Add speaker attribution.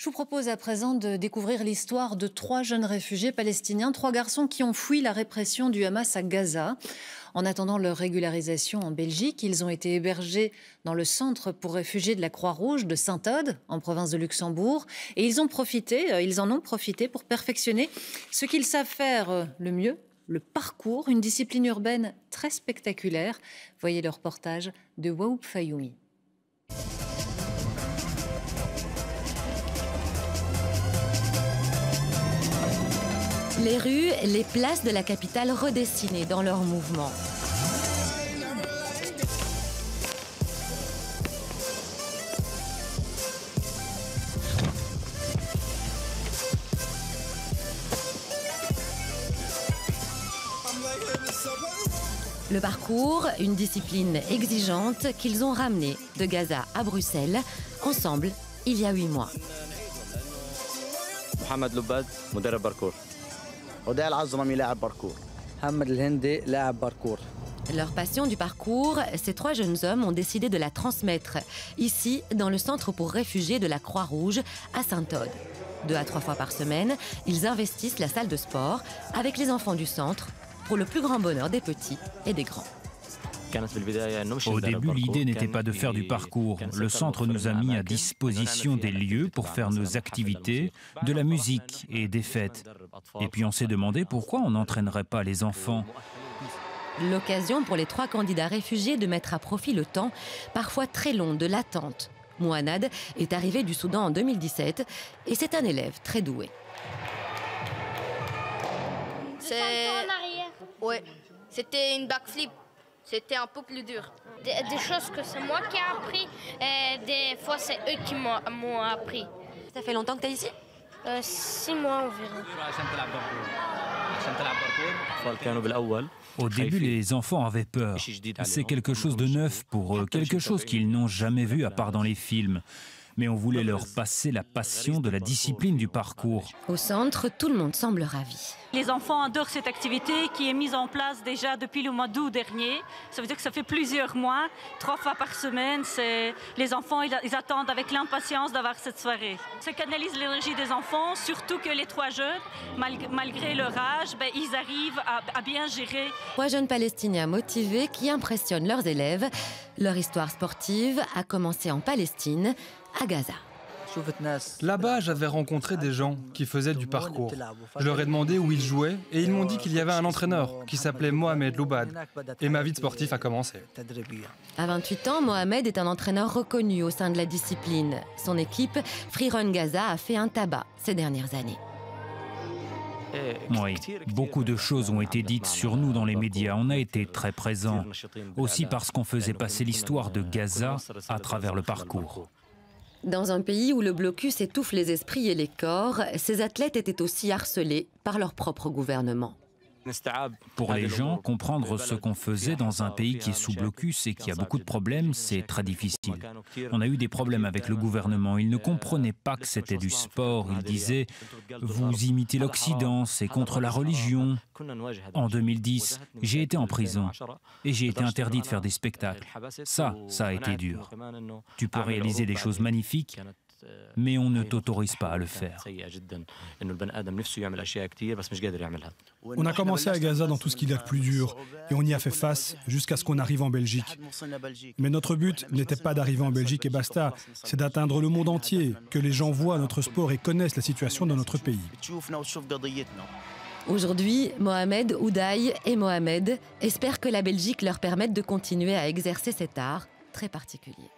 Speaker 1: Je vous propose à présent de découvrir l'histoire de 3 jeunes réfugiés palestiniens, 3 garçons qui ont fui la répression du Hamas à Gaza. En attendant leur régularisation en Belgique, ils ont été hébergés dans le centre pour réfugiés de la Croix-Rouge de Saint-Odd, en province de Luxembourg. Et ils en ont profité pour perfectionner ce qu'ils savent faire le mieux, le parcours, une discipline urbaine très spectaculaire. Voyez le reportage de Waoub Fayoumi.
Speaker 2: Les rues, les places de la capitale redessinées dans leurs mouvements. Le parcours, une discipline exigeante qu'ils ont ramenée de Gaza à Bruxelles, ensemble, il y a 8 mois.
Speaker 3: Mohamed Loubad, مدرب parcours.
Speaker 2: Leur passion du parcours, ces 3 jeunes hommes ont décidé de la transmettre ici, dans le centre pour réfugiés de la Croix-Rouge à Saint-Odd. 2 à 3 fois par semaine, ils investissent la salle de sport avec les enfants du centre pour le plus grand bonheur des petits et des grands.
Speaker 4: Au début, l'idée n'était pas de faire du parcours. Le centre nous a mis à disposition des lieux pour faire nos activités, de la musique et des fêtes. Et puis on s'est demandé pourquoi on n'entraînerait pas les enfants.
Speaker 2: L'occasion pour les 3 candidats réfugiés de mettre à profit le temps, parfois très long, de l'attente. Mohanad est arrivé du Soudan en 2017 et c'est un élève très doué.
Speaker 5: Ouais, c'était une backflip. C'était un peu plus dur. Des choses que c'est moi qui ai appris, et des fois c'est eux qui m'ont appris.
Speaker 2: Ça fait longtemps que tu es ici?
Speaker 5: 6 mois environ.
Speaker 4: Au début, les enfants avaient peur. C'est quelque chose de neuf pour eux, quelque chose qu'ils n'ont jamais vu à part dans les films. Mais on voulait leur passer la passion de la discipline du parcours.
Speaker 2: Au centre, tout le monde semble ravi.
Speaker 6: Les enfants adorent cette activité qui est mise en place déjà depuis le mois d'août dernier. Ça veut dire que ça fait plusieurs mois, 3 fois par semaine. Les enfants, ils attendent avec l'impatience d'avoir cette soirée. Ça canalise l'énergie des enfants, surtout que les 3 jeunes, malgré leur âge, ils arrivent à bien gérer.
Speaker 2: 3 jeunes Palestiniens motivés qui impressionnent leurs élèves. Leur histoire sportive a commencé en Palestine, à Gaza.
Speaker 7: Là-bas, j'avais rencontré des gens qui faisaient du parcours. Je leur ai demandé où ils jouaient et ils m'ont dit qu'il y avait un entraîneur qui s'appelait Mohamed Loubad. Et ma vie de sportif a commencé.
Speaker 2: À 28 ans, Mohamed est un entraîneur reconnu au sein de la discipline. Son équipe, Free Run Gaza, a fait un tabac ces dernières années.
Speaker 4: Oui, beaucoup de choses ont été dites sur nous dans les médias. On a été très présents. Aussi parce qu'on faisait passer l'histoire de Gaza à travers le parcours.
Speaker 2: Dans un pays où le blocus étouffe les esprits et les corps, ces athlètes étaient aussi harcelés par leur propre gouvernement.
Speaker 4: Pour les gens, comprendre ce qu'on faisait dans un pays qui est sous blocus et qui a beaucoup de problèmes, c'est très difficile. On a eu des problèmes avec le gouvernement. Ils ne comprenaient pas que c'était du sport. Ils disaient « Vous imitez l'Occident, c'est contre la religion ». En 2010, j'ai été en prison et j'ai été interdit de faire des spectacles. Ça a été dur. Tu peux réaliser des choses magnifiques, mais on ne t'autorise pas à le faire.
Speaker 8: On a commencé à Gaza dans tout ce qu'il y a de plus dur et on y a fait face jusqu'à ce qu'on arrive en Belgique. Mais notre but n'était pas d'arriver en Belgique et basta, c'est d'atteindre le monde entier, que les gens voient notre sport et connaissent la situation dans notre pays.
Speaker 2: Aujourd'hui, Mohamed, Oudaï et Mohamed espèrent que la Belgique leur permette de continuer à exercer cet art très particulier.